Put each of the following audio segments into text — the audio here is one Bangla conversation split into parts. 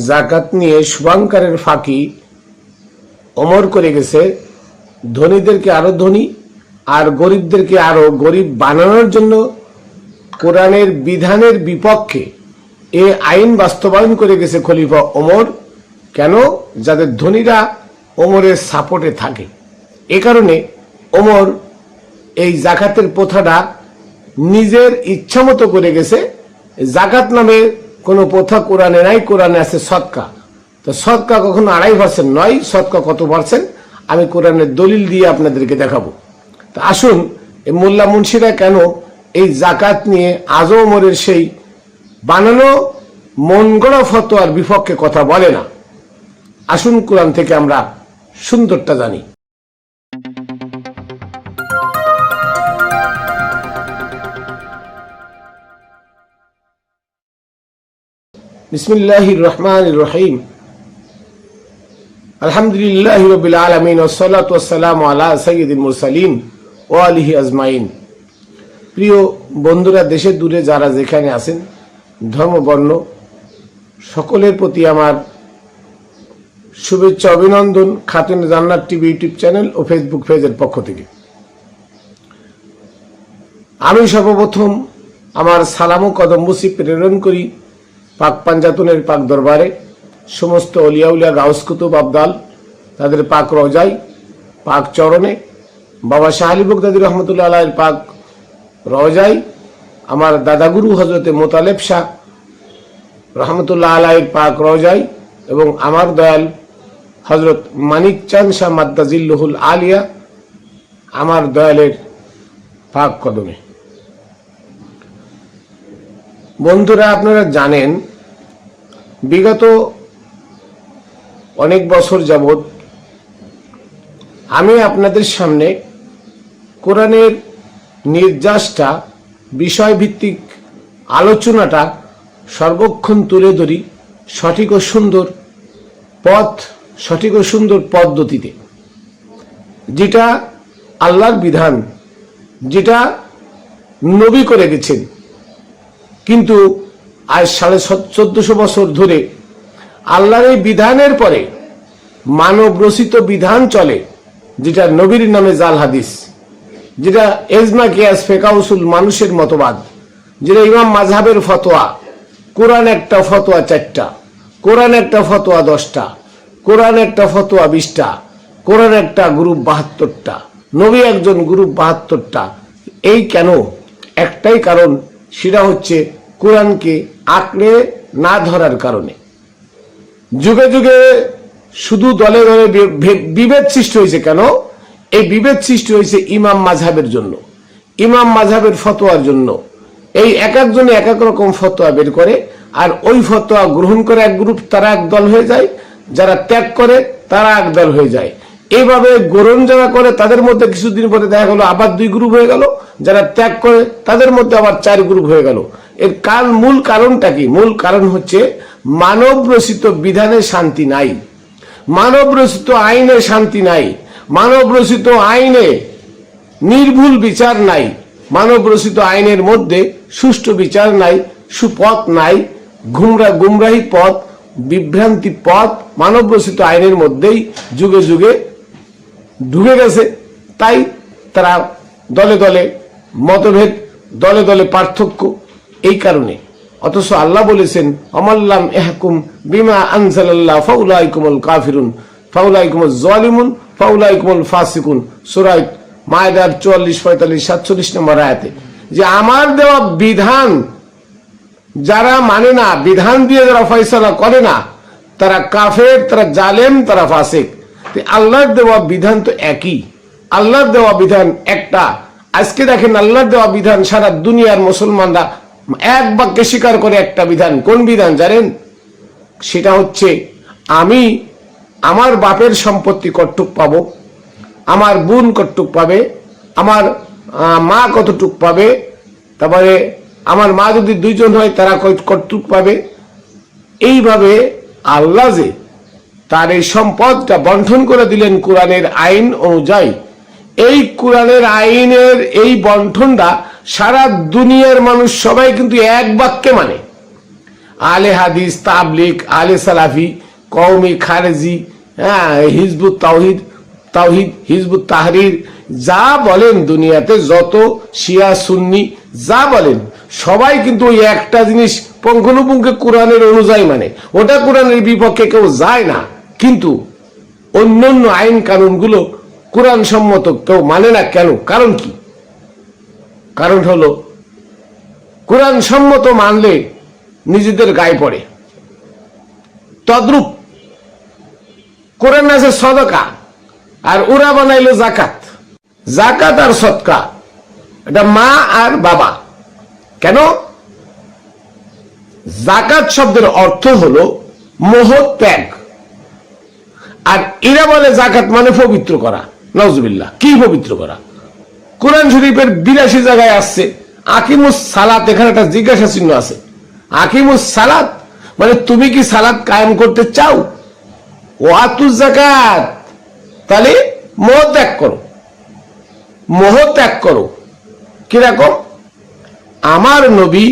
জাকাত নিয়ে শুভাঙ্কারের ফাঁকি ওমর করে গেছে ধনীদেরকে আরো ধনী আর গরিবদেরকে আরো গরিব বানানোর জন্য কোরআনের বিধানের বিপক্ষে এই আইন বাস্তবায়ন করে গেছে খলিফা ওমর। কেন? যাদের ধনীরা ওমরের সাপোর্টে থাকে। এ কারণে ওমর এই জাকাতের প্রথাটা নিজের ইচ্ছামতো করে গেছে। জাকাত নামে কোনো প্রথা কোরআনে নাই, কোরআনে আছে সদকা। তো সদকা কখনো 2.5% নয়, সদকা কত পার্সেন্ট আমি কোরআনের দলিল দিয়ে আপনাদেরকে দেখাবো। তো আসুন, এই মোল্লা মুন্সিরা কেন এই জাকাত নিয়ে আজও ওমরের সেই বানানো মন গড়া ফতোয়ার বিপক্ষে কথা বলে না। আসুন কোরআন থেকে আমরা সুন্দরটা জানি। বিসমিল্লাহির রহমানির রহিম। আলহামদুলিল্লাহি রাব্বিল আলামিন ওয়াসসালাতু ওয়াসসালামু আলা সাইয়্যিদিল মুরসালিন ওয়া আলিহি আজমাইন। প্রিয় বন্ধুরা, দেশে দূরে যারা যেখানে আছেন, ধর্মবর্ণ সকলের প্রতি আমার শুভেচ্ছা অভিনন্দন খাতুনে জান্নাত টিভি ইউটিউব চ্যানেল ও ফেসবুক পেজের পক্ষ থেকে। আমি সর্বপ্রথম আমার সালাম ও কদমবুসি প্রেরণ করি পাক পাঞ্জাতনের পাক দরবারে, সমস্ত অলিয়াউলিয়া গাউস কুতুব আবদাল তাদের পাক রওজায় পাক চরণে, বাবা শাহ আলী বগদাদী রহমতুল্লাহ আলাইহির পাক রওজায়, আমার দাদাগুরু হজরতে মোতালেব শাহ রহমতুল্লাহ আলাইহির পাক রওজায় এবং আমার দয়াল হজরত মানিক চাঁদ শাহ মাদ্দাজিল্লুহুল আলিয়া আমার দয়ালের পাক কদমে। বন্ধুরা, আপনারা জানেন বিগত অনেক বছর যাবৎ আমি আপনাদের সামনে কোরআনের নির্যাসটা বিষয়ভিত্তিক আলোচনাটা সর্বক্ষণ তুলে ধরি সঠিক ও সুন্দর পদ্ধতিতে, যেটা আল্লাহর বিধান, যেটা নবী করে গেছেন। কিন্তু আজ 1450 বছর ধরে আল্লাহর এই বিধানের পরে মানব রচিত বিধান চলে, যেটা নবীর নামে জাল হাদিস, যেটা এজমা কিয়াস ফিকহ উসুল মানুষের মতবাদ, যেটা ইমাম মাযহাবের ফতোয়া। কোরআন একটা ফতোয়া 4টা, কোরআন একটা ফতোয়া 10টা, কোরআন একটা ফতোয়া 20টা, কোরআন একটা গ্রুপ 72টা, নবী একজন গ্রুপ 72টা। এই কেন? একটাই কারণ, সেটা হচ্ছে কোরআনকে আঁকড়ে না ধরার কারণে। যুগে যুগে শুধু দলে দলে বিভেদ সৃষ্টি হয়েছে। কেন? এই বিভেদ সৃষ্টি হয়েছে ইমাম মাযহাবের জন্য, ইমাম মাযহাবের ফতোয়ার জন্য। এই এক একজনে এক এক রকম ফতোয়া বের করে, আর ওই ফতোয়া গ্রহণ করে এক গ্রুপ, তারা এক দল হয়ে যায়, যারা ত্যাগ করে তারা এক দল হয়ে যায়। এইভাবে গ্রহণ যারা করে তাদের মধ্যে কিছুদিন পরে দেখা গেল আবার 2 গ্রুপ হয়ে গেল, যারা ত্যাগ করে তাদের মধ্যে আবার 4 গ্রুপ হয়ে গেল। এর মূল কারণটা কি? মূল কারণ হচ্ছে মানব রচিত বিধানে শান্তি নাই, মানব রচিত আইনে শান্তি নাই, মানব রচিত আইনে নির্ভুল বিচার নাই, মানব রচিত আইনের মধ্যে সুষ্ঠু বিচার নাই, সুপথ নাই, গুমরাহি পথ, বিভ্রান্তি পথ মানব রচিত আইনের মধ্যেই যুগে যুগে ঢুকে গেছে। তাই তারা দলে দলে মতভেদ, দলে দলে পার্থক্য। এই কারণে অথচ আল্লাহ বলেছেন, আমাল্লাম ইহকুম বিমা আনজালাল্লাহ ফাউলাইকুমুল কাফিরুন ফাউলাইকুমুজ জালিমুন ফাউলাইকুমুল ফাসিকুন। সূরা মায়দার 44, 45, 47 নম্বর আয়াতে, যে আমার দেওয়া বিধান যারা মানে না, বিধান দিয়ে যারা ফয়সালা করে না, তারা কাফের, তারা জালেম, তারা ফাসিক। আল্লাহর দেওয়া বিধান তো একই, আল্লাহর দেওয়া বিধান একটা। আজকে দেখেন আল্লাহর দেওয়া বিধান সারা দুনিয়ার মুসলমানরা এক বাক্যে স্বীকার করে একটা বিধান। কোন বিধান জানেন? সেটা হচ্ছে আমি আমার বাপের সম্পত্তি কতটুক পাবো, আমার বোন কতটুক পাবে, আমার মা কতটুক পাবে, তারপরে আমার মা যদি 2 জন হয় তারা কতটুক পাবে। এইভাবে আল্লাহ যে তার এই সম্পদটা বন্টন করে দিলেন কোরআনের আইন অনুযায়ী, এই কোরআনের আইনের এই বন্টনটা সারা দুনিয়ার মানুষ সবাই কিন্তু এক বাক্যে মানে। আলে হাদিস, তাবলিগ, আলে সালাফি, কওমি, খারেজি, হিজবুত তাওহিদ, হিজবুত তাহরির, যা বলেন দুনিয়াতে যত শিয়া সুন্নি যা বলেন সবাই কিন্তু ওই একটা জিনিস পুঙ্খানুপুঙ্খে কোরআনের অনুযায়ী মানে, ওটা কোরআনের বিপক্ষে কেউ যায় না। কিন্তু অন্যান্য আইন কানুনগুলো কোরআন সম্মত কেউ মানে না। কেন? কারণ কি? কারণ হলো কোরআন সম্মত মানলে নিজেদের গায়ে পড়ে। তদ্রূপ কোরআন আছে সদকা, আর ওরা বানাইলো জাকাত। জাকাত আর সদকা এটা মা আর বাবা। কেন? জাকাত শব্দের অর্থ হলো মোহ ত্যাগ, আর এরা বলে জাকাত মানে পবিত্র করা। নাউজুবিল্লাহ, কি পবিত্র করা? কোরআন শরীফের 82 জায়গায় আসছে আকিমুস সালাত, এখানে একটা জিজ্ঞাসা চিহ্ন আছে। আকিমুস সালাত মানে তুমি কি সালাত কায়েম করতে চাও? ওয়াতুজ যাকাত, তাহলে মোহ ত্যাগ করো, মোহ ত্যাগ করো। কিরকম? আমার নবী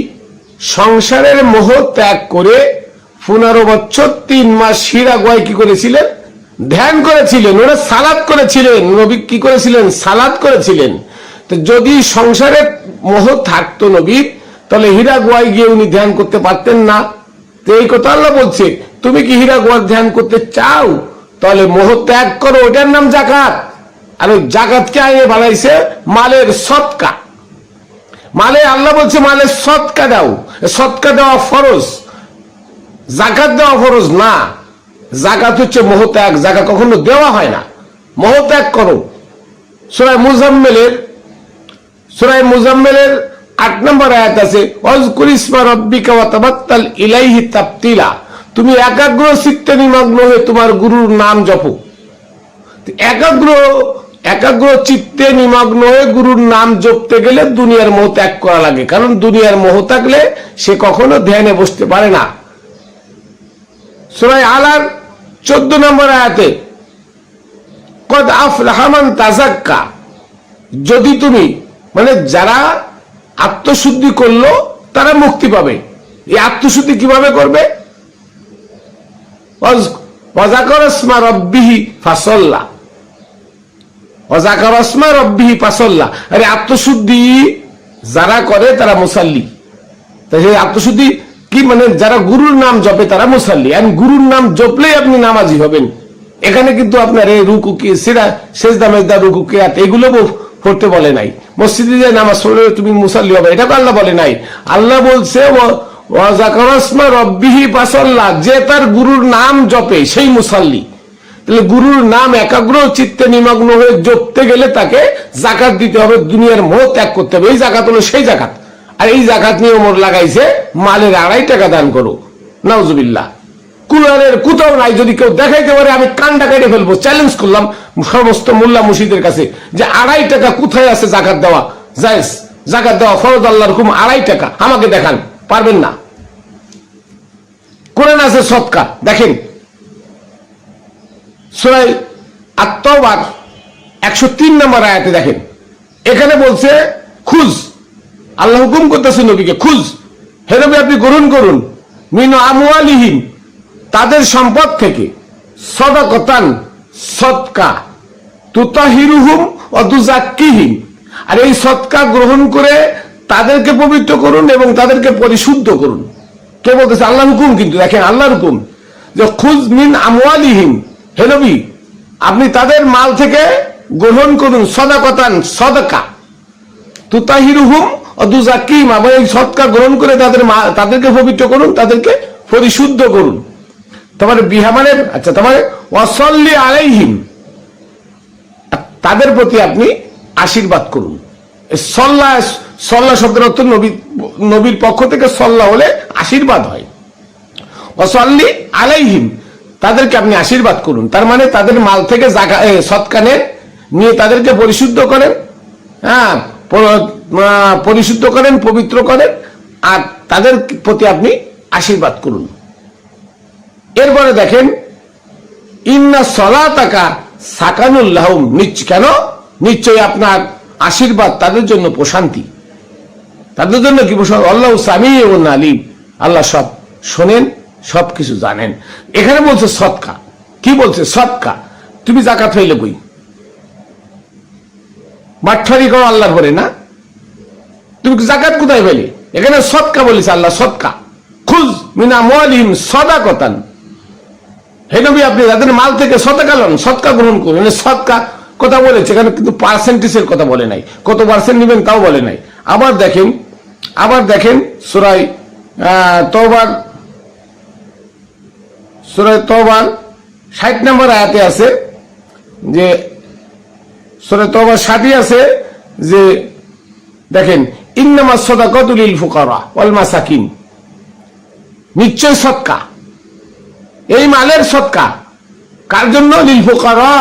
সংসারের মোহ ত্যাগ করে 15 বছর 3 মাস হীরা গোয়ায় কি করেছিলেন? ধ্যান করেছিলেন। ওরা সালাত করেছিলেন। নবী কি করেছিলেন? সালাত করেছিলেন। তো যদি সংসারে মোহ থাকতো নবীর, তাহলে হীরা গোয়ায় গিয়ে উনি ধ্যান করতে পারতেন না। তো এই কথা আল্লাহ বলছে, তুমি কি হীরা গোয়ার ধ্যান করতে চাও? তাহলে মোহ ত্যাগ করো, ওটার নাম জাকাত। আর ওই জাকাতকে আইনে বানাইছে মালের সদকা। মালে আল্লাহ বলছে মালের সদকা দাও। সদকা দেওয়া ফরজ, জাকাত দেওয়া ফরজ না। জাকাত হচ্ছে মোহ ত্যাগ, জাকাত কখনো দেওয়া হয় না। মোহ ত্যাগ করো। সূরা মুজাম্মিলের 8 নম্বর আয়াত আছে, ওয়াজকুর ইসমা রাব্বিকা ওয়া তাবাত্তাল ইলাইহি তাবতিলা। তুমি একাগ্র চিত্তে নিমগ্ন হয়ে তোমার গুরুর নাম জপো। একাগ্র চিত্তে নিমগ্ন হয়ে গুরুর নাম জপতে গেলে দুনিয়ার মোহ ত্যাগ করা লাগে, কারণ দুনিয়ার মোহ থাকলে সে কখনো ধ্যানে বসতে পারে না। সূরা আলার 14 নম্বর আয়াতে কদ আফলাহা মান তাযাক্কা, যদি তুমি মানে যারা আত্মশুদ্ধি করলো তারা মুক্তি পাবে। এই আত্মশুদ্ধি কিভাবে করবে? ওয়াযাকারা ইসমা রাব্বিহি ফাসাল্লা, ওয়াযাকারা ইসমা রাব্বিহি ফাসাল্লা। আরে আত্মশুদ্ধি যারা করে তারা মুসাল্লি। তাই এই আত্মশুদ্ধি কি মানে? যারা গুরুর নাম জপে তারা মুসাল্লি। আর গুরুর নাম জপলেই আপনি নামাজি হবেন। এখানে কিন্তু আপনার এই রুকু কি সেজদা মেজদা রুকু কিয়াত এগুলো পড়তে বলে নাই। মসজিদে যে নামাজ পড়লে তুমি মুসাল্লি হবে, এটা তো আল্লাহ বলে নাই। আল্লাহ বলছে ওয়াযাকারা ইসমা রাব্বিহি ফাসাল্লা, যে তার গুরুর নাম জপে সেই মুসাল্লি। তাহলে গুরুর নাম একাগ্র চিত্তে নিমগ্ন হয়ে জপতে গেলে তাকে জাকাত দিতে হবে, দুনিয়ার মোহ ত্যাগ করতে হবে। এই জাকাত হলো সেই জাকাত। আর এই জাকাত নিয়ে ওমর লাগাইছে মালের 2.5 টাকা দান করো। নাউজুবিল্লাহ, কুরআনের কোথাও নাই। যদি কেউ দেখাইতে পারে আমি কানটা কেটে ফেলবো। চ্যালেঞ্জ করলাম সমস্ত মোল্লা মুর্শিদের কাছে যে 2.5 টাকা কোথায় আছে জাকাত দেওয়া জায়েজ, জাকাত দেওয়া ফরজ, আল্লাহর হুকুম। 2.5 টাকা আমাকে দেখান, পারবেন না। কোরআন আছে সদকা, দেখেন সূরা আত-তাওবার 103 নম্বর আয়াতে দেখেন, এখানে বলছে খুজ, আল্লাহ হুকুম করতেছে নবীকে, খুজ হে নবী আপনি গ্রহণ করুন, মিন আমওয়ালিহিম তাদের সম্পদ থেকে, সাদাকাতান সদকা, তুতাহিরুহুম ওয়া তুযাক্কিহিম। আর এই সদকা গ্রহণ করে তাদেরকে পবিত্র করুন এবং তাদেরকে পরিশুদ্ধ করুন। কে বলতেছে? আল্লাহর হুকুম। কিন্তু দেখেন আল্লাহর হুকুম যে খুজ মিন আমওয়ালিহিম, হে নবী আপনি তাদের মাল থেকে গ্রহণ করুন সাদাকাতান সদকা, তুতাহিরুহুম ওয়া তুযাক্কিহিম। আবার এই সদকা গ্রহণ করে তাদেরকে পবিত্র করুন, তাদেরকে পরিশুদ্ধ করুন। তোমার বিহামানে আচ্ছা, তোমার ওয়াসাল্লি আলাইহিম, তাদের প্রতি আপনি আশীর্বাদ করুন। সল্লা শব্দের অর্থ নবীর পক্ষ থেকে সল্লা হলে আশীর্বাদ হয়। ওয়াসাল্লি আলাইহিম, তাদেরকে আপনি আশীর্বাদ করুন। তার মানে তাদের মাল থেকে সদকা নেন, নিয়ে তাদেরকে পরিশুদ্ধ করেন, পরিশুদ্ধ করেন, পবিত্র করেন, আর তাদের প্রতি আপনি আশীর্বাদ করুন। এরপরে দেখেন ইন্না সলাতাকা সাকানুল লাহুম, কেন? নিশ্চয়ই আপনার আশীর্বাদ তাদের জন্য প্রশান্তি। তাদের জন্য কি প্রশান্তি? আল্লাহু সামিউন আলিম, আল্লাহ সব শোনেন, সবকিছু জানেন। এখানে বলছে সদকা, কি বলছে? সদকা। তুমি জাকাত হইলে কই? বাটফারি করো আল্লাহর পরে না? তুমি জাকাত কোথায় পেলে? এখানে সদকা বলেছে আল্লাহ, সদকা। খুজ মিন আমওয়ালিহিম সাদাকাতান, হে নবী আপনি তাদের মাল থেকে সদকা লন, সদকা গ্রহণ করুন। সদকা কথা বলেছে এখানে, কিন্তু পার্সেন্টেজের কথা বলে নাই, কত পার্সেন্ট নেবেন তাও বলে নাই। আবার দেখেন সূরা তওবার 60 নম্বর আয়াতে আছে যে, সূরা তওবার 60 আছে যে, দেখেন ইন্নামাস সাদাকাতু লিল ফুকারা ওয়াল মাসাকিন, নিশ্চয় সদকা, এই মালের সদকা কার জন্য? লিল ফুকারা,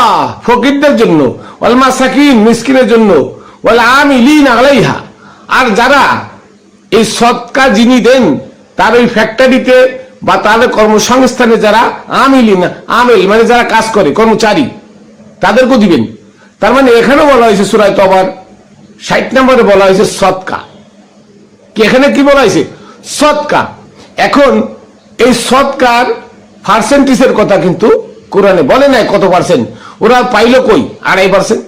ফকিরদের জন্য, ওয়াল মাসাকিন, মিসকিনের জন্য, ওয়াল আমিলিন আলাইহা, আর যারা এই সদকা যিনি দেন তার ওই ফ্যাক্টরিতে বা তার কর্মসংস্থানে যারা আমিলিন, আমেল মানে যারা কাজ করে, কর্মচারী, তাদেরকেও দিবেন। তার মানে এখানে বলা হয়েছে সূরা তওবার 60 নম্বরে বলা হয়েছে সদকা। কি এখানে কি বলা হয়েছে? সদকা। এখন এই সদকার পার্সেন্টেজের কথা কিন্তু কোরআনে বলে নাই কত পার্সেন্ট। ওরা পাইলো কই? 2.5%।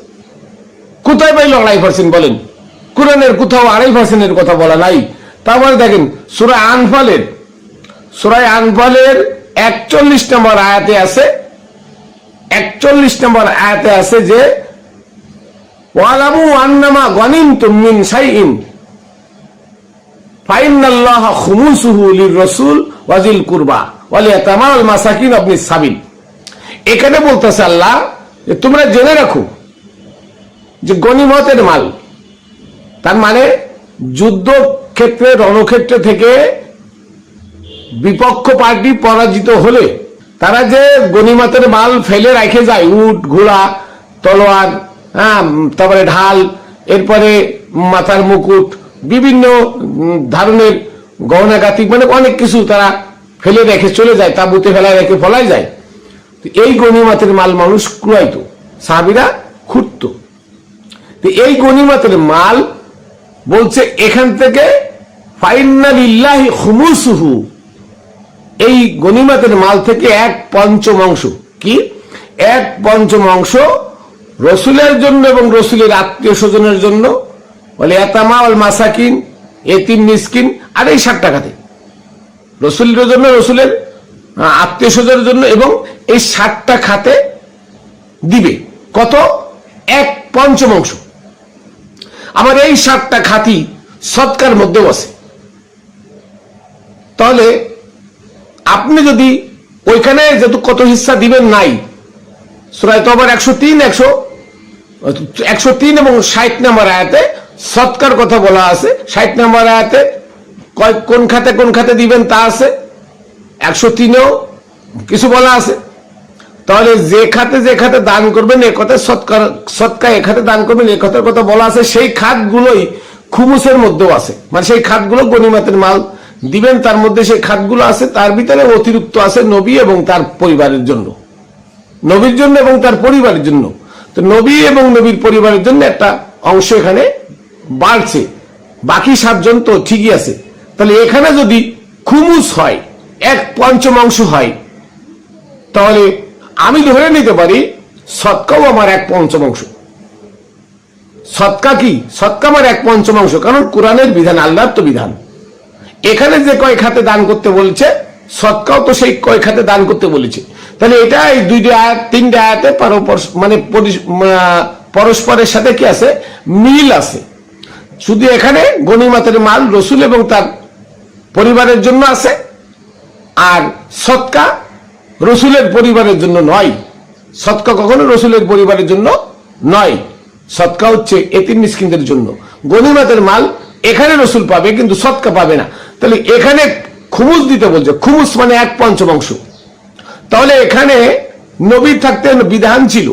কোথায় পাইলো 2.5% বলেন? কোরআনের কোথাও 2.5%-এর কথা বলা নাই। তারপরে দেখেন সূরা আনফালের 41 নম্বর আয়াতে আছে, 41 নম্বর আয়াতে আছে যে, ওয়ালামু আন্নামা গনিমতুম মিন শাইইন ফাইন্নাল্লাহা খুমুসুহু লির-রাসূল ওয়া যিল কুরবা ওয়াল ইয়াতামা ওয়াল মাসাকিন ওয়াবনিস সাবিল। এখানে বলতেছে আল্লাহ যে তোমরা জেনে রাখো যে গনিমতের মাল, তার মানে যুদ্ধ ক্ষেত্রে, রণক্ষেত্র থেকে বিপক্ষ পার্টি পরাজিত হলে তারা যে গনিমতের মাল ফেলে রেখে যায়, উট, ঘোড়া, তলোয়ার, তারপরে ঢাল, এরপরে মাথার মুকুট, বিভিন্ন ধরনের গহনাগাতি, মানে অনেক কিছু তারা ফেলে রেখে চলে যায়, তাঁবুতে ফেলায় রেখে ফলাই যায়। এই গনিমতের মাল মানুষ কুড়াইতো, সাহাবীরা খুঁড়তো। এই গনিমতের মাল বলছে এখান থেকে ফাইন্না লিল্লাহি খুমুসুহু, এই গনিমতের মাল থেকে 1/5 কি 1/5 রসুলের জন্য এবং রসুলের আত্মীয় স্বজনের জন্য, বলে ইয়াতামা ওয়াল মাসাকিন, এতিম মিসকিন, আর এই 60 টাকাতে রসুলের জন্য, রসুলের আত্মীয় স্বজনের জন্য, এবং এই 60টা খাতে দিবে কত? 1/5। আমার এই 60টা খাতি সদকার মধ্যে বসে। তাহলে আপনি যদি ওইখানে যেহেতু কত হিস্সা দিবেন নাই, সূরা তওবার 103 এবং 60 নম্বর আয়াতে সদকার কথা বলা আছে। 60 নম্বর আয়াতে কোন খাতে দিবেন তা আছে, 103-এও কিছু বলা আছে। তাহলে যে খাতে দান করবেন এ কথা, সদকা এ খাতে দান করবেন এ কথার কথা বলা আছে। সেই খাতগুলোই খুমুসের মধ্যেও আছে, মানে সেই খাতগুলো গনিমতের মাল দিবেন, তার মধ্যে সেই খাতগুলো আছে। তার ভিতরে অতিরিক্ত আছে নবী এবং তার পরিবারের জন্য, নবীর জন্য এবং তার পরিবারের জন্য। তো নবী এবং নবীর পরিবারের জন্য একটা অংশ এখানে বাড়ছে, বাকি 7 জন তো ঠিকই আছে। তাহলে এখানে যদি খুমুস হয়, 1/5 হয়, তাহলে আমি ধরে নিতে পারি সদকাও আমার 1/5। সদকা কি? সদকা আমার 1/5, কারণ কোরআনের বিধান, আল্লাহর তো বিধান। এখানে যে কয় খাতে দান করতে বলছে, সদকাও তো সেই কয় খাতে দান করতে বলেছে। তাহলে এটা এই 2টা আয়াত 3টা আয়াতে মানে পরস্পরের সাথে কি আছে? মিল আছে। শুধু এখানে গনিমতের মাল রসুল এবং তার পরিবারের জন্য আছে, আর সদকা রসুলের পরিবারের জন্য নয়। সদকা কখনো রসুলের পরিবারের জন্য নয়, সদকা হচ্ছে এতিম মিসকিনদের জন্য। গনিমতের মাল এখানে রসুল পাবে, কিন্তু সদকা পাবে না। তাহলে এখানে খুমুস দিতে বলছে, খুমুস মানে 1/5। তাহলে এখানে নবী থাকতে বিধান ছিল,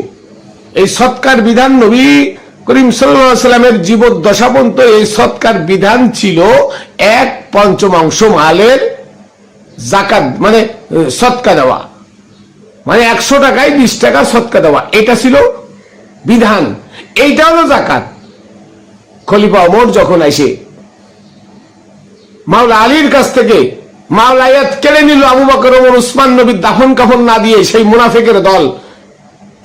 এই সদকার বিধান নবী করিম সাল্লাল্লাহু আলাইহি ওয়াসাল্লামের জীবদ্দশা পর্যন্ত এই সদকার বিধান ছিল 1/5 মালের যাকাত, মানে সদকা দেওয়া, মানে 100 টাকায় 20 টাকা সদকা দেওয়া, এটা ছিল বিধান। এইটা হলো যাকাত। খলিফা ওমর যখন এসে মাওলা আলীর কাছ থেকে মাওলায়াত কেড়ে নিল আবু বকর ওমর উসমান নবীর দাফন কাফন না দিয়ে সেই মুনাফিকের দল,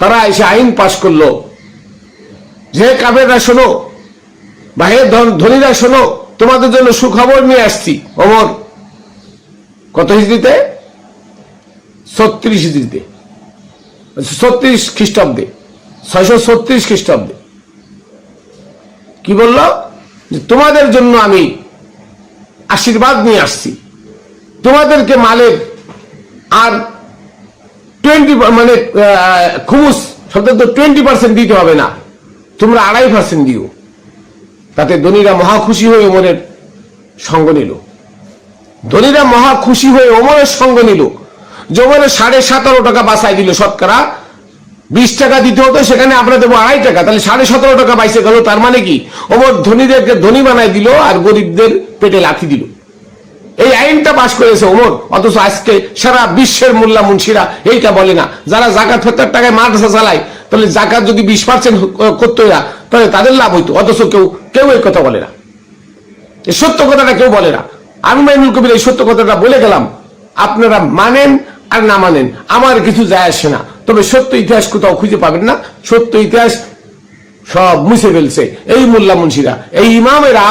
তারা এসে আইন পাশ করলো যে কাফেররা শোনো বা হে ধনীরা শোনো, তোমাদের জন্য সুখবর নিয়ে আসছি। ওমর কত হিজরিতে? 36 হিজরিতে, 36 খ্রিস্টাব্দে, 636 খ্রিস্টাব্দে কি বলল? যে তোমাদের জন্য আমি আশীর্বাদ নিয়ে আসছি, তোমাদেরকে মালের আর 20 মানে খুমুস সব তো 20% দিতে হবে না, তোমরা 2.5% দিও। তাতে ধনীরা মহা খুশি হয়ে ওমরের সঙ্গ নিল। ধনীরা মহা খুশি হয়ে ওমরের সঙ্গ নিল। যে ওমরের 17.5 টাকা বাঁচাই দিল। শতকরা 20 টাকা দিতে হতো, সেখানে আমরা দেবো 2.5 টাকা, তাহলে 17.5 টাকা বাইসে গেল। তার মানে কি? ওমর ধনীদেরকে ধনী বানাই দিল আর গরিবদের পেটে লাথি দিল। এই আইনটা পাশ করেছে ওমর। অথচ আজকে সারা বিশ্বের মোল্লা মুন্সিরা এইটা বলে না। যারা জাকাত ফেতরার টাকায় মাদ্রাসা চালায়, তাহলে জাকাত যদি 20% করতো না, তাহলে তাদের লাভ হইতো। অথচ কেউ এই কথা বলে না, এই সত্য কথাটা কেউ বলে না। আমি মাইনুল কবির এই সত্য কথাটা বলে গেলাম, আপনারা মানেন আর না মানেন আমার কিছু যায় আসে না। তবে সত্য ইতিহাস কোথাও খুঁজে পাবেন না। সত্য ইতিহাস সব মুছে ফেলছে এই মোল্লা মুন্সিরা, এই ইমামেরা,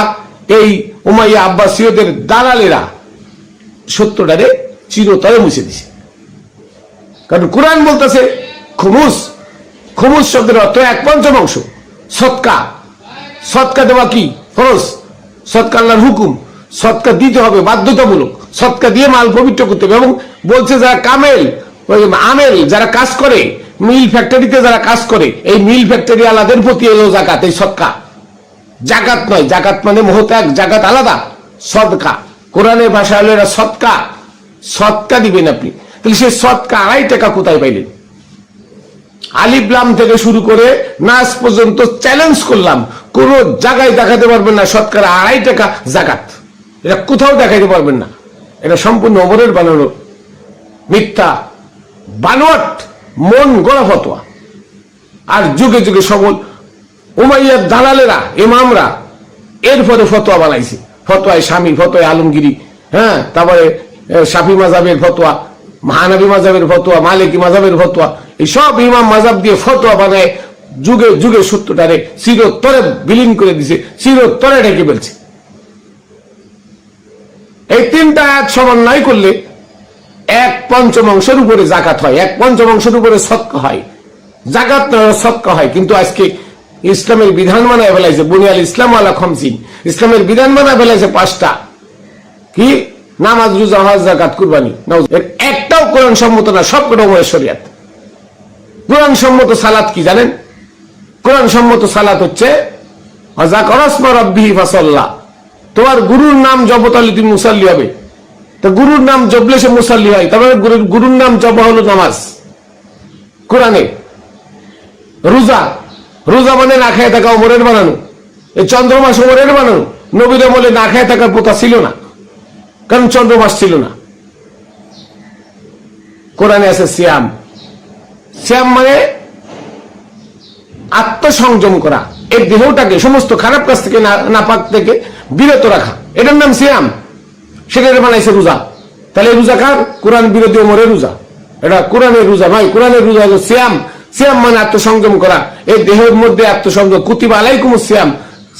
এই উমাইয়া আব্বাসীয়দের দালালেরা সত্যটারে চিরতরে মুছে দিছে। কারণ কোরআন বলতেছে খুমুস, খুমুস শব্দের অর্থ 1/5 সৎকা। সৎকা দেওয়া কি ফরজ, সৎকা আল্লাহর হুকুম, সৎকা দিতে হবে বাধ্যতামূলক। সৎকা দিয়ে মাল পবিত্র করতে হবে। এবং বলছে যারা কামেল আমেল, যারা কাজ করে মিল ফ্যাক্টরিতে, যারা কাজ করে এই মিল ফ্যাক্টরি আলাদের প্রতি এলো জাকাত, এই সৎকা। জাকাত নয়, জাকাত মানে মোহত্যাগ, জাকাত আলাদা, সদকা। কোরআনের ভাষা হলো এরা সৎকা, সৎকা দিবেন আপনি। তাহলে সেই সৎকা 2.5 টাকা কোথায় পাইলেন? আলিফ লাম থেকে শুরু করে নাস পর্যন্ত চ্যালেঞ্জ করলাম, কোন জায়গায় দেখাতে পারবেন না শতকরা 2.5 টাকা জাকাত। এটা কোথাও দেখাইতে পারবেন না। এটা সম্পূর্ণ ওমরের বানানো মিথ্যা বানোয়াট মন গড়া ফতোয়া। আর যুগে যুগে সকল উমাইয়ার দালালেরা, ইমামরা এরপরে ফতোয়া বানাইছে। ফতোয়ায় স্বামী, ফতোয়ায় আলমগিরি, হ্যাঁ, তারপরে শাফি মাযহাবের ফতোয়া, হানাফি মাযহাবের ফতোয়া, মালিকি মাযহাবের ফতোয়া, এই সব ইমাম মাযহাব দিয়ে ফতোয়া বানায় যুগে যুগে সত্যটারে চিরতরে বিলীন করে দিছে, চিরতরে ঢেকে ফেলছে। এই 3টা আয়াত সমন্বয় করলে 1/5 উপরে জাকাত হয়, 1/5 উপরে সদকা হয়। জাকাত সদকা হয়। কিন্তু আজকে ইসলামের বিধান বানায় ফেলাইছে বুনিয়াল ইসলাম আলা খামসিন, ইসলামের বিধান বানায় ফেলাইছে 5টা। কি? নামাজ, রোজা, হজ, যাকাত, কুরবানি। এর একটাও কোরআন সম্মত না, সবকটা ওমরের শরিয়াত। কোরআন সম্মত সালাত কি জানেন? কোরআন সম্মত সালাত হচ্ছে যাকারাসমা রাব্বিহি ফাসাল্লা। তোমার গুরুর নাম জপতালে তুমি মুসাল্লি হবে। তো গুরুর নাম জপলে সে মুসাল্লি হয়, তারপরে গুরুর নাম জপা হলো নামাজ কোরআনে। রোজা, রোজা মানে না খেয়ে থাকা ওমরের বানানো। এই চন্দ্রমাস ওমরের বানানো। নবীর আমলে না খেয়ে থাকার প্রথা ছিল না, কারণ চন্দ্রমাস ছিল না। কোরআনে আছে সিয়াম। সিয়াম মানে আত্মসংযম করা, এই দেহটাকে সমস্ত খারাপ কাজ থেকে, নাপাক থেকে বিরত রাখা, এটার নাম সিয়াম। সেটা বানাইছে রোজা। তাহলে রোজা কার? কোরআন বিরোধী ওমরের রোজা। এটা কোরআনের রোজা নয়। কোরআনের রোজা হলো সিয়াম। সিয়াম মানে আত্মসংযম করা, এই দেহের মধ্যে আত্মসংযম। কুতিবা আলাইকুমুস সিয়াম,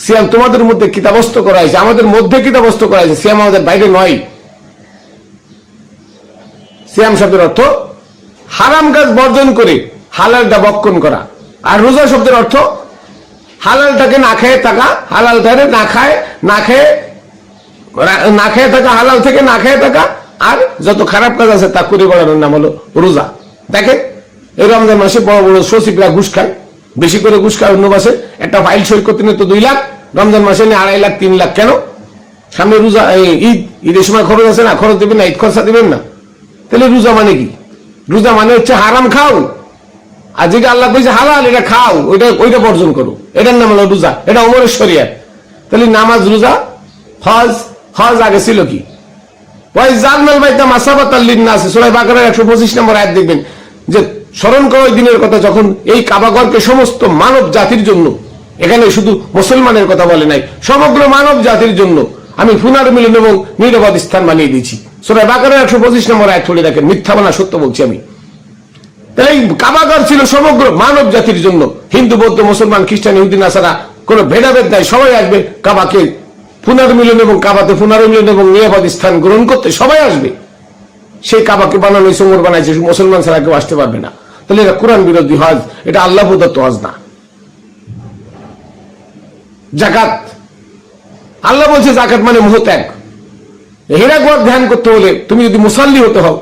সিয়াম তোমাদের মধ্যে কিতাবস্থ করা হয়েছে, আমাদের মধ্যে কিতাবস্থ করা হয়েছে। সিয়াম আমাদের বাইরে নয়। সিয়াম শব্দের অর্থ হারাম কাজ বর্জন করে হালালটা বক্ষণ করা। আর রোজা শব্দের অর্থ হালালটাকে না খেয়ে থাকা, হালালটাকে না খেয়ে থাকা, হালাল থেকে না খেয়ে থাকা, আর যত খারাপ কাজ আছে তা করে বেড়ানোর নাম হলো রোজা। দেখেন এই রমজান মাসে বড় বড় সচিবরা ঘুষ খায়, বেশি করে ঘুষ খায়। অন্য মাসে একটা ফাইল সই করতে নিয়ে তো 2 লাখ, রমজান মাসে নিয়ে 2.5 লাখ 3 লাখ। কেন? সামনে রোজা, ঈদের সময় খরচ আছে না, খরচ দেবেন না, ঈদ খরচা দেবেন না। তাহলে রোজা মানে কি? রোজা মানে হচ্ছে হারাম খাও, আর যেটা আল্লাহ কইছে হালাল এটা খাও, ওইটা বর্জন করো। এটার নাম হলো রোজা। এটা ওমরের শরিয়াত। তাহলে নামাজ, রোজা, হজ আগে ছিল কি? ওয়াইজালনাল বাইতা মাসাবাতাল লিন্নাস, সূরা বাকারার 125 নম্বর আয়াত দেখবেন যে স্মরণ করো ওই দিনের কথা যখন এই কাবাঘরকে সমস্ত মানব জাতির জন্য, এখানে শুধু মুসলমানের কথা বলে নাই, সমগ্র মানব জাতির জন্য আমি পুনর্মিলন এবং নিরাপদ স্থান বানিয়ে দিয়েছি। সূরা বাকারার 125 নম্বর আয়াত পড়ে দেখেন, মিথ্যা বলা সত্য বলছি আমি। তাহলে এই কাবাঘর ছিল সমগ্র মানব জাতির জন্য। হিন্দু, বৌদ্ধ, মুসলমান, খ্রিস্টান, ইহুদি, নাসারা কোনো ভেদাভেদ নাই, সবাই আসবে কাবাকে পুনর্মিলন এবং কাবাতে পুনর্মিলন এবং নিরাপদ স্থান গ্রহণ করতে সবাই আসবে। সেই কাবাকে বানানো উমর বানাইছে, মুসলমান ছাড়া কেউ আসতে পারবে না। তাহলে এটা কোরআন বিরোধী হজ, এটা আল্লাহ প্রদত্ত হজ না। জাকাত, আল্লাহ বলছে জাকাত মানে মোহত্যাগ। হেরাগুয়ার ধ্যান করতে হলে তুমি যদি মুসাল্লি হতে হও,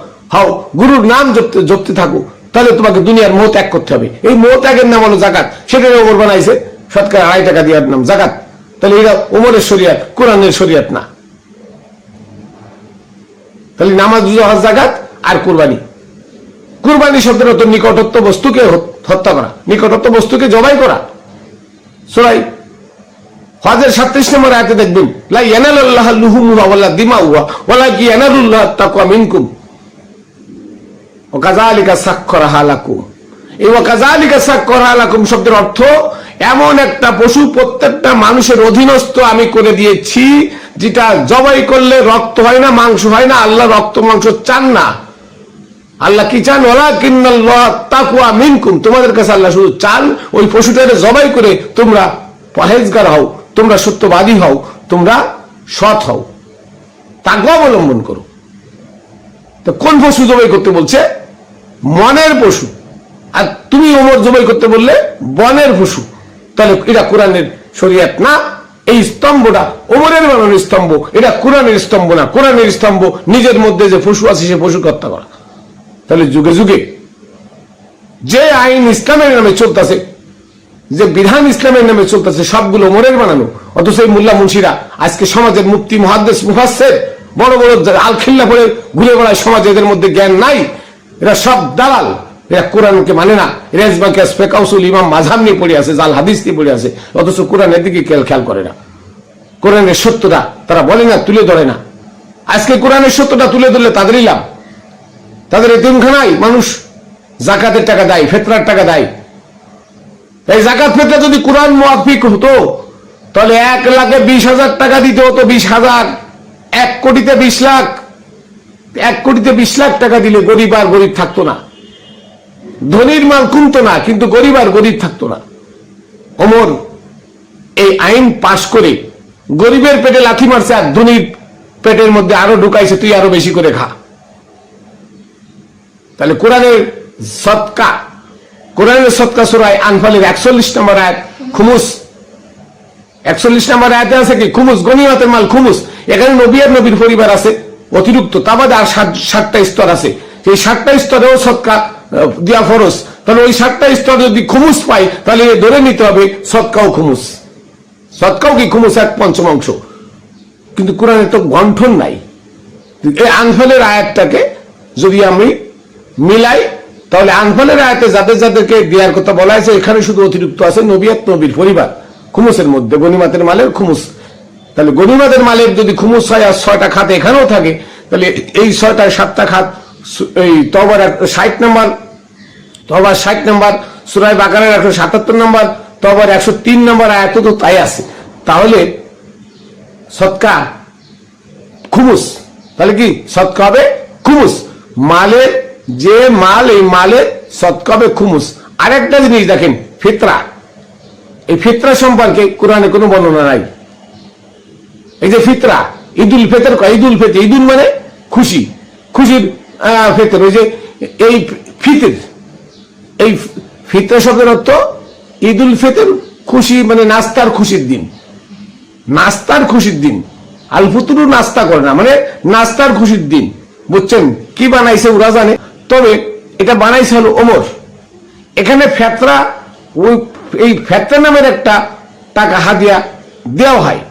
গুরুর নাম জপতে থাকো, তাহলে তোমাকে দুনিয়ার মোহ ত্যাগ করতে হবে। এই মোহ ত্যাগের নাম হলো জাকাত। সেটাকে ওমর বানাইছে শতকরা 2.5 টাকা দেওয়ার নাম জাকাত। তাহলে এটা ওমরের শরিয়াত, কোরআনের শরিয়াত না। তাহলে নামাজ, রোজা, হজ, জাকাত আর কুরবানি। কুরবানি শব্দের অর্থ নিকটত্ব বস্তুকে হত্যা করা, নিকটত্ব বস্তুকে জবাই করা। সূরা হজের 37 নম্বর আয়াতে দেখবেন, লা ইয়ানালুল্লাহু লুহুমুহা ওয়ালা দিমাউহা ওয়ালাকিন ইয়ানালুল্লাহু তাকওয়া মিনকুম ওয়া কাযালিকা সাখখারাহা লাকুম। এই ওয়া কাযালিকা সাখখারাহা লাকুম শব্দের অর্থ এমন একটা পশু প্রত্যেকটা মানুষের অধীনস্থ আমি করে দিয়েছি, যেটা জবাই করলে রক্ত হয় না, মাংস হয় না। আল্লাহ রক্ত মাংস চান না। আল্লাহ কি চান? ওয়ালাকিন্নাল্লাহু তাকওয়া মিনকুম, তোমাদের কাছে আল্লাহ শুধু চান ওই পশুটাকে জবাই করে তোমরা পরহেজগার হও, তোমরা সত্যবাদী হও, তোমরা সৎ হও, তাকওয়া অবলম্বন করো। তো কোন পশু জবাই করতে বলছে? মনের পশু। আর তুমি ওমর জবাই করতে বললে বনের পশু। তাহলে এটা কোরআনের শরিয়াত না। এই স্তম্ভটা ওমরের বানানোর স্তম্ভ, এটা কোরআনের স্তম্ভ না। কোরআনের স্তম্ভ নিজের মধ্যে যে পশু আছে সে পশু হত্যা করা। তাহলে যুগে যুগে যে আইন ইসলামের নামে চলতেছে, যে বিধান ইসলামের নামে চলতেছে, সবগুলো ওমরের বানানো। অথচ এই মোল্লা মুন্সিরা আজকে সমাজের মুফতি, মুহাদ্দিস, মুফাসসির বড় বড় আলখিল্লা পড়ে ঘুরে বেড়ায়, সমাজে এদের মধ্যে জ্ঞান নাই। এরা সব দালাল, এরা কোরআনকে মানে না। এরা ইসবাকে ফিকাউসুল ইমাম মাযহাব নিয়ে পড়ে আছে, জাল হাদিস নিয়ে পড়ে আছে, অথচ কোরআনের দিকে খেয়াল করে না। কোরআনের সত্যটা তারা বলে না, তুলে ধরে না। আজকে কোরআনের সত্যটা তুলে ধরলে তাদেরই লাভ। তাদের এতিমখানায় মানুষ যাকাতের টাকা দেয়, ফিতরার টাকা দেয়। এই যাকাত ফিতরা যদি কোরআন মুআফিক হতো, তাহলে 1,20,000 টাকা দিতে হতো। 20,000, 1 কোটিতে 20 লাখ, 1 কোটিতে 20 লাখ টাকা দিলে গরিব আর গরিব থাকতো না। ধনীর মাল কমতো না, কিন্তু গরিব আর গরিব থাকতো না। ওমর এই আইন পাশ করে গরিবের পেটে লাথি মারছে, আর ধনীর পেটের মধ্যে আরো ঢুকাইছে, তুই আরো বেশি করে খা। তাহলে কোরআনের সদকা, কোরআনের সদকা সূরা আনফালের 41 নম্বর আয়াত, খুমুস 41 নম্বর আয়াতে আছে কি? খুমুস, গনিমতের মাল খুমুস। এখানে নবী আর নবীর পরিবার আছে অতিরিক্ত, তা বাদে আর 7টা স্তর আছে। সেই 7টা স্তরেও সদকা দেওয়া ফরজ। তাহলে ওই 7টা স্তর যদি খুমুস পাই, তাহলে ধরে নিতে হবে সদকাও খুমুস। সদকাও কি খুমুস 1/5 কিন্তু কোরআনে তো গঠন নাই। এই আনফালের আয়াতটাকে যদি আমি মিলাই, তাহলে আনফালের আয়াতে যাদের যাদেরকে দেওয়ার কথা বলা হয়েছে, এখানে শুধু অতিরিক্ত আছে নবী আর নবীর পরিবার খুমুসের মধ্যে, গনিমাতের মালের খুমুস। তাহলে গনিমাতের মালের যদি খুমুস হয় আর 6টা খাত এখানেও থাকে, তাহলে এই 6টায় 7টা খাত এই তওবার 60 নম্বর, তওবার 60 নম্বর, সূরা বাকারার 177 নম্বর, তওবার 103 নম্বর আয়াত তো তাই আছে। তাহলে সদকা খুমুস, তাহলে কি সদকা হবে খুমুস। মালের যে মাল, এই মালে সদকা হবে খুমুস। আরেকটা জিনিস দেখেন, ফিতরা। এই ফিতরা সম্পর্কে কোরআনে কোনো বর্ণনা নাই। এই যে ফিতরা, ঈদুল ফিতর, ঈদুল ফিতর, ঈদুল মানে খুশি, খুশির ফিতর। ওই যে এই ফিতর, এই ফিতরা শব্দের অর্থ ঈদুল ফিতর, খুশি মানে নাস্তার খুশির দিন, নাস্তার খুশির দিন। আল ফুতুরু নাস্তা করে না, মানে নাস্তার খুশির দিন। বুঝছেন? কি বানাইছে ওরা জানে, তবে এটা বানাইছে হলো ওমর। এখানে ফেতরা, ওই এই ফেতরা নামের একটা টাকা হাদিয়া দেওয়া হয়,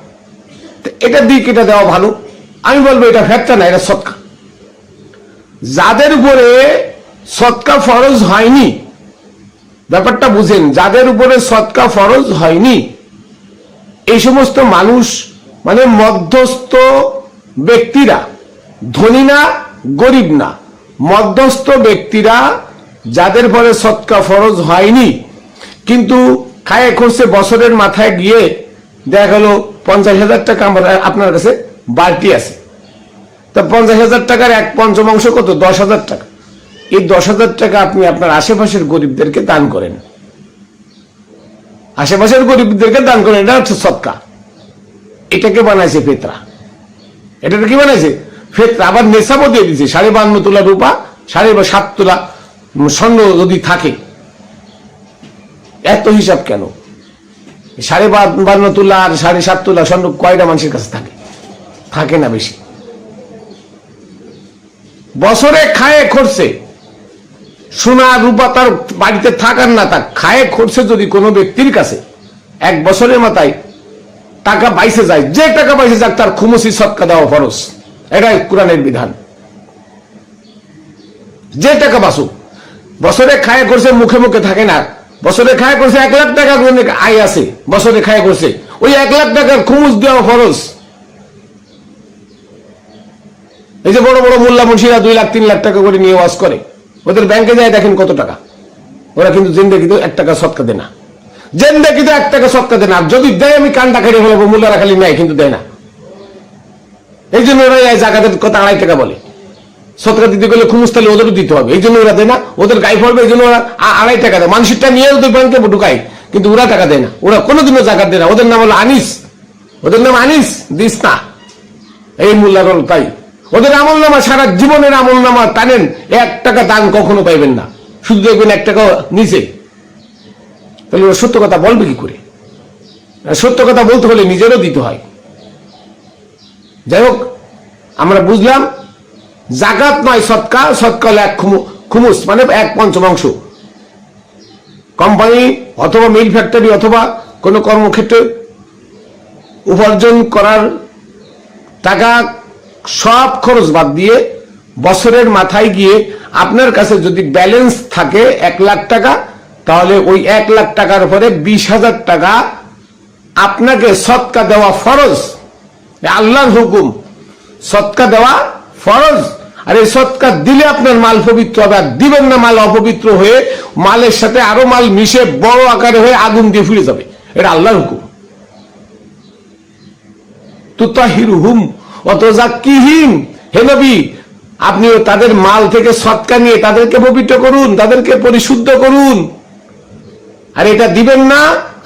এটা দিক, এটা দেওয়া ভালো। আমি বলবো এটা ফেতরা না, এটা সদকা। যাদের উপরে সদকা ফরজ হয়নি, ব্যাপারটা বুঝেন, যাদের উপরে সদকা ফরজ হয়নি, এই সমস্ত মানুষ মানে মধ্যস্থ ব্যক্তিরা, ধনী না গরিব না, মধ্যস্থ ব্যক্তিরা যাদের পরে সদকা ফরজ হয়নি, কিন্তু খায়ে খরচে বছরের মাথায় গিয়ে দেখা গেল 50,000 টাকা আপনার কাছে বাড়তি আছে, তা 50,000 টাকার 1/5 কত? 10,000 টাকা। এই 10,000 টাকা আপনি আপনার আশেপাশের গরিবদেরকে দান করেন, আশেপাশের গরিবদেরকে দান করেন। এটা হচ্ছে সদকা। এটাকে বানাইছে ফেতরা। এটাকে কি বানাইছে? ফেতরা। আবার নেশাবও দিয়ে দিচ্ছে 52.5 তোলা রূপা, 7.5 তোলা স্বর্ণ যদি থাকে। এত হিসাব কেন? 52.5 তোলা আর 7.5 তোলা স্বর্ণ কয়টা মানুষের কাছে থাকে? থাকে না বেশি। বছরে খায়ে খরচে সোনা রূপা তার বাড়িতে থাকার না থাক, খায়ে খরচে যদি কোনো ব্যক্তির কাছে 1 বছরের মাথায় টাকা বাইসে যায়, যে টাকা বাইসে যাক তার খুমুসি সদকা দেওয়া ফরজ। এটাই কোরআনের বিধান। যে টাকা বাসুক, বছরে খায় করছে, মুখে মুখে থাকে না। বছরে খায় করছে 1 লাখ টাকা আয় আছে, বছরে খায় করছে, ওই 1 লাখ টাকার খুমুস দেওয়া ফরজ। এই যে বড় বড় মোল্লা মুন্সিরা 2 লাখ 3 লাখ টাকা করে নিয়ে ওয়াজ করে, ওদের ব্যাংকে যায় দেখেন কত টাকা। ওরা কিন্তু জিন্দেগিতে 1 টাকা সদকা দেয় না, জিন্দেগিতে 1 টাকা সদকা দেয় না। যদি দেয় আমি কানটা কেটে ফেলবো, মোল্লারা খালি নেয় কিন্তু দেয় না। এই জন্য ওরা জাকাতের কথা 2.5 টাকা বলে। সদকা দিতে গেলে খুমুস তাহলে ওদেরও দিতে হবে, এই জন্য ওরা দেয় না। ওদের গায়ে পড়বে, এই জন্য ওরা 2.5 টাকা দেয়। মানুষটা নিয়ে ওদের ব্যাংকে ঢুকায়, কিন্তু ওরা টাকা দেয় না। ওরা কোনোদিনও জাকাত দেয় না। ওদের নাম হলো আনিস, ওদের নাম আনিস, দিস না। এই মোল্লার হল তাই। ওদের আমল নামা, সারা জীবনের আমল নামা টানেন, 1 টাকা দান কখনো পাইবেন না। শুধু দেখবেন 1 টাকা নিচে। তাহলে ওরা সত্য কথা বলবে কি করে? সত্য কথা বলতে হলে নিজেরও দিতে হয়। যাই হোক, আমরা বুঝলাম জাকাত নয় সদকা। সদকা হলো 1 খুমুস, মানে 1/5। কোম্পানি অথবা মিল ফ্যাক্টরি অথবা কোনো কর্মক্ষেত্রে উপার্জন করার টাকা সব খরচ বাদ দিয়ে বছরের মাথায় গিয়ে আপনার কাছে যদি ব্যালেন্স থাকে 1 লাখ টাকা, তাহলে ওই 1 লাখ টাকার উপরে 20,000 টাকা আপনাকে সদকা দেওয়া ফরজ। আল্লাহর হুকুম, সদকা দেওয়া ফরজ। আর এই সদকা দিলে আপনার মাল পবিত্র হবে। আর দিবেন না, মাল অপবিত্র হয়ে মালের সাথে আরো মাল মিশে বড় আকারে হয়ে আগুন দিয়ে ফিরে যাবে। এটা আল্লাহর হুকুম। তুতাহিরুহুম ওয়া তুযাক্কিহিম, হে নবী আপনিও তাদের মাল থেকে সদকা নিয়ে তাদেরকে পবিত্র করুন, তাদেরকে পরিশুদ্ধ করুন। আর এটা দিবেন না,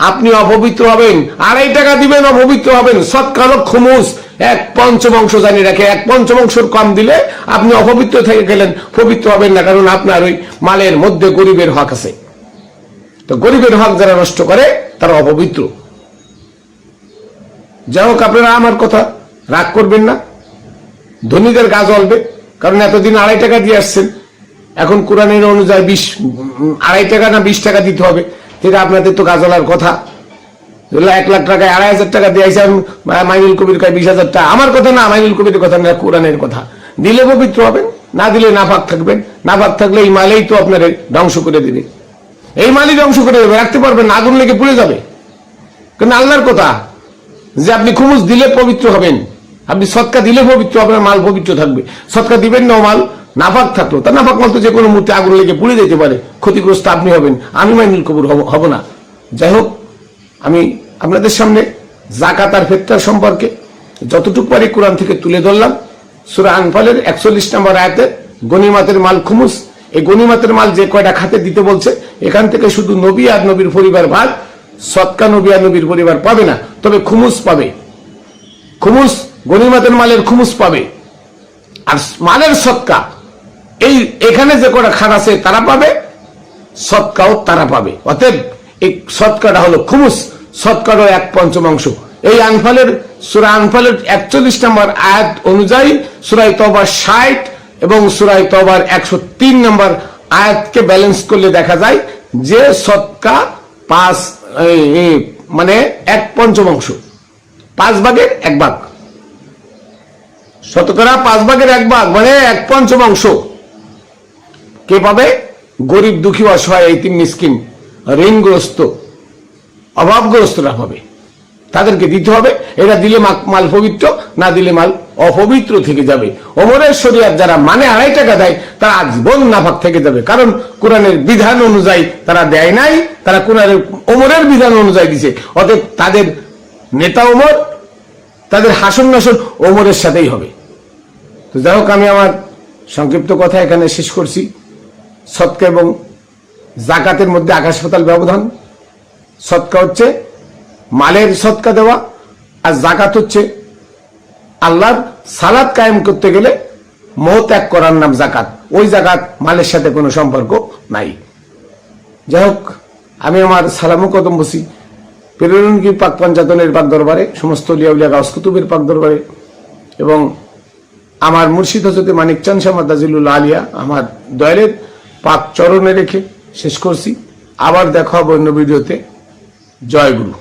আপনি অপবিত্র হবেন। 2.5 টাকা দিবেন, অপবিত্র হবেন। সদকা হলো খুমুস, 1/5 জানি রাখে। 1/5 কম দিলে আপনি অপবিত্র থেকে গেলেন, পবিত্র হবেন না। কারণ আপনার ওই মালের মধ্যে গরিবের হক আছে। তো গরিবের হক যারা নষ্ট করে তারা অপবিত্র। যাই হোক, আপনারা আমার কথা রাগ করবেন না। ধনীদের গা জ্বলবে, কারণ এতদিন 2.5 টাকা দিয়ে আসছেন। এখন কোরআনের অনুযায়ী 2.5 টাকা না 20 টাকা দিতে হবে। সেটা আপনাদের তো গা জ্বলার কথা। 1 লাখ টাকায় 2.5 টাকা দিয়েছে, মাইনুল কবির কয় 20,000 টাকা। আমার কথা না, মাইনুল কবির কথা না, কোরআনের কথা। দিলে পবিত্র হবেন, না দিলে নাপাক থাকবেন। নাপাক থাকলে এই মালেই তো আপনার ধ্বংস করে দেবে। এই মালই ধ্বংস করে দেবে, রাখতে পারবেন না, আগুন লেগে পুড়ে যাবে। কিন্তু আল্লাহর কথা যে আপনি খুমুস দিলে পবিত্র হবেন, আপনি সদকা দিলে পবিত্র, আপনার মাল পবিত্র থাকবে। সদকা দিবেন না, মাল নাপাক থাকলো, তা নাপাক মাল তো যে কোনো মুহূর্তে আগুন লেগে পুড়ে যেতে পারে। ক্ষতিগ্রস্ত আপনি হবেন, আমি মাইনুল কবির হব না। যাই হোক, আমি আপনাদের সামনে যাকাত আর ফিতরা সম্পর্কে যতটুকু পারি কোরআন থেকে তুলে ধরলাম। সূরা আনফালের 41 নম্বর আয়াতে গনিমতের মাল খুমুস। এই গনিমতের মাল যে কয়টা খাতে দিতে বলছে, এখান থেকে শুধু নবী আর নবীর পরিবার ভাগ। সদকা নবী আর নবীর পরিবার পাবে না, তবে খুমুস পাবে। খুমুস, গনিমতের মালের খুমুস পাবে। আর মালের সদকা এই এখানে যে কটা খাত আছে তারা পাবে, সদকাও তারা পাবে। অতএব এই সদকাটা হলো খুমুস, সদকারও 1/5। এই আনফালের সূরা আনফালের 41 নম্বর আয়াত অনুযায়ী সূরা তওবা 60 এবং সূরা তওবার 103 নম্বর আয়াতকে ব্যালেন্স করলে দেখা যায় যে সদকা 5 মানে 1/5, 5 ভাগের 1 ভাগ। শতকরা 5 ভাগের 1 ভাগ মানে 1/5 কে পাবে? গরিব, দুঃখী, অসহায়, এতিম, মিসকিন, ঋণগ্রস্ত, অভাবগ্রস্তরা পাবে। তাদেরকে দিতে হবে। এটা দিলে মাল পবিত্র, না দিলে মাল অপবিত্র থেকে যাবে। ওমরের শরিয়ত যারা মানে 2.5 টাকা দেয় তারা আজীবন নাপাক থেকে যাবে। কারণ কোরআনের বিধান অনুযায়ী তারা দেয় নাই, তারা কোরআনের ওমরের বিধান অনুযায়ী দিছে। অতএব তাদের নেতা ওমর, তাদের হাসন নাসন ওমরের সাথেই হবে। তো যাই হোক, আমি আমার সংক্ষিপ্ত কথা এখানে শেষ করছি। সৎকা এবং জাকাতের মধ্যে আকাশ পাতাল ব্যবধান। সৎকা হচ্ছে মালের সৎকা দেওয়া, আর জাকাত হচ্ছে আল্লাহর সালাত কায়েম করতে গেলে মোহ ত্যাগ করার নাম জাকাত। ওই জাকাত মালের সাথে কোনো সম্পর্ক নাই। যাই হোক, আমি আমার সালামু কদম বসি প্রেরণকি পাক পঞ্চাতনের পাক দরবারে, সমস্ত লিয়াউলিয়া গাউস কুতুবের পাক দরবারে, এবং আমার মুর্শিদ হযরত মানিক চাঁদ শাহ মাদাজিলুল আলিয়া আমার দয়ালের পাক চরণে রেখে শেষ করছি। আবার দেখা হবে অন্য ভিডিওতে। জয় গুরু।